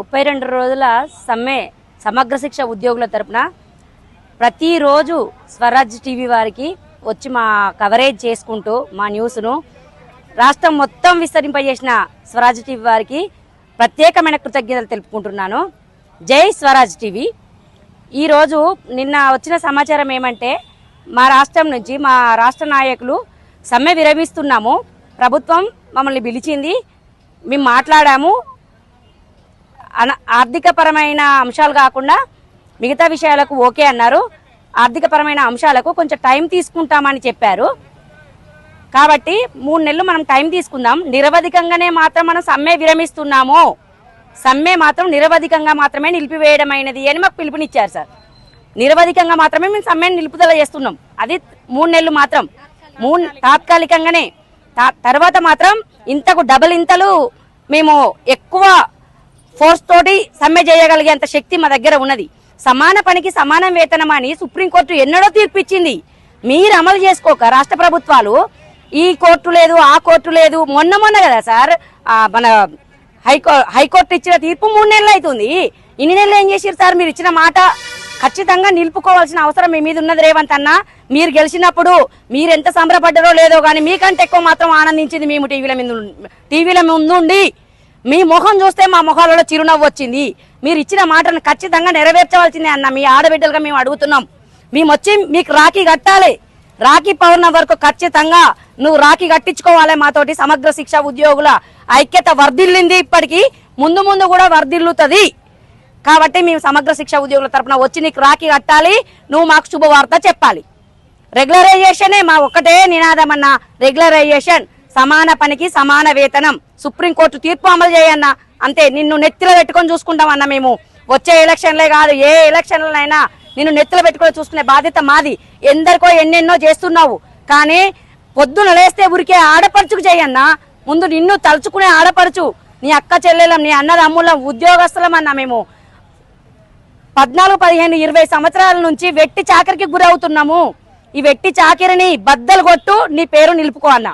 32 రోజుల సమ్మె సమగ్ర శిక్ష ఉద్యోగుల తరపున ప్రతిరోజు స్వరాజ్ టీవీ వారికి వచ్చి మా కవరేజ్ చేసుకుంటూ మా న్యూస్ను రాష్ట్రం మొత్తం విస్తరింపజేసిన స్వరాజ్ టీవీ వారికి ప్రత్యేకమైన కృతజ్ఞతలు తెలుపుకుంటున్నాను. జై స్వరాజ్ టీవీ. ఈరోజు నిన్న వచ్చిన సమాచారం ఏమంటే మా రాష్ట్రం నుంచి మా రాష్ట్ర నాయకులు సమ్మె విరమిస్తున్నాము, ప్రభుత్వం మమ్మల్ని పిలిచింది, మేము మాట్లాడాము, ఆర్థికపరమైన అంశాలు కాకుండా మిగతా విషయాలకు ఓకే అన్నారు, ఆర్థికపరమైన అంశాలకు కొంచెం టైం తీసుకుంటామని చెప్పారు. కాబట్టి 3 నెలలు మనం టైం తీసుకుందాం, నిరవధికంగానే మాత్రం మనం సమ్మె విరమిస్తున్నాము, సమ్మె మాత్రం నిరవధికంగా మాత్రమే నిలిపివేయడమైనది అని మాకు పిలుపునిచ్చారు సార్. నిరవధికంగా మాత్రమే మేము సమ్మెను నిలుపుదల చేస్తున్నాం, అది 3 నెలలు మాత్రం, 3 తాత్కాలికంగానే. తర్వాత మాత్రం ఇంతకు డబుల్ ఇంతలు మేము ఎక్కువ ఫోర్స్ తోటి సమ్మె చేయగలిగేంత శక్తి మా దగ్గర ఉన్నది. సమాన పనికి సమాన వేతనం అని సుప్రీంకోర్టు ఎన్నడో తీర్పిచ్చింది. మీరు అమలు చేసుకోక రాష్ట్ర ప్రభుత్వాలు ఈ కోర్టు లేదు ఆ కోర్టు లేదు, మొన్న కదా సార్ మన హైకోర్టు ఇచ్చిన తీర్పు 3 నెలలు అవుతుంది. ఇన్ని నెలలు ఏం చేశారు సార్? మీరు ఇచ్చిన మాట ఖచ్చితంగా నిలుపుకోవాల్సిన అవసరం మీ మీద ఉన్నది రేవంత్ అన్న. మీరు గెలిచినప్పుడు మీరు ఎంత సంబరపడ్డారో లేదో కానీ మీకంటే ఎక్కువ మాత్రం ఆనందించింది మేము టీవీల ముందుండి. మీ ముఖం చూస్తే మా ముఖాలలో చిరునవ్వు వచ్చింది. మీరు ఇచ్చిన మాటను ఖచ్చితంగా నెరవేర్చవలసిందే అన్న. మీ ఆడబిడ్డలుగా మేము అడుగుతున్నాం, మేము వచ్చి మీకు రాఖీ కట్టాలి. రాఖీ పౌర్ణమి వరకు ఖచ్చితంగా నువ్వు రాఖీ కట్టించుకోవాలి మాతోటి. సమగ్ర శిక్ష ఉద్యోగుల ఐక్యత వర్ధిల్లింది, ఇప్పటికీ ముందు కూడా వర్ధిల్లుతుంది. కాబట్టి మేము సమగ్ర శిక్ష ఉద్యోగుల తరపున వచ్చి నీకు రాఖీ కట్టాలి, నువ్వు మాకు శుభవార్త చెప్పాలి. రెగ్యులరైజేషనే మా ఒక్కటే నినాదం అన్న, రెగ్యులరైజేషన్, సమాన పనికి సమాన వేతనం, సుప్రీంకోర్టు తీర్పు అమలు చేయన్నా అంతే. నిన్ను నెత్తిలో పెట్టుకొని చూసుకుంటామన్నా మేము. వచ్చే ఎలక్షన్లే కాదు, ఏ ఎలక్షన్లైనా నిన్ను నెత్తిలో పెట్టుకొని చూసుకునే బాధ్యత మాది. ఎందరికో ఎన్నెన్నో చేస్తున్నావు, కానీ పొద్దున లేస్తే ఉరికే ఆడపడుచుకు చేయన్నా. ముందు నిన్ను తలుచుకునే ఆడపడుచు, నీ అక్క చెల్లెలం, నీ అన్నదమ్ములం, ఉద్యోగస్తులం అన్నా. మేము 14, 15, 20 సంవత్సరాల నుంచి వెట్టి చాకరికి గురవుతున్నాము. ఈ వెట్టి చాకిరిని బద్దలు కొట్టు, నీ పేరు నిలుపుకో అన్నా.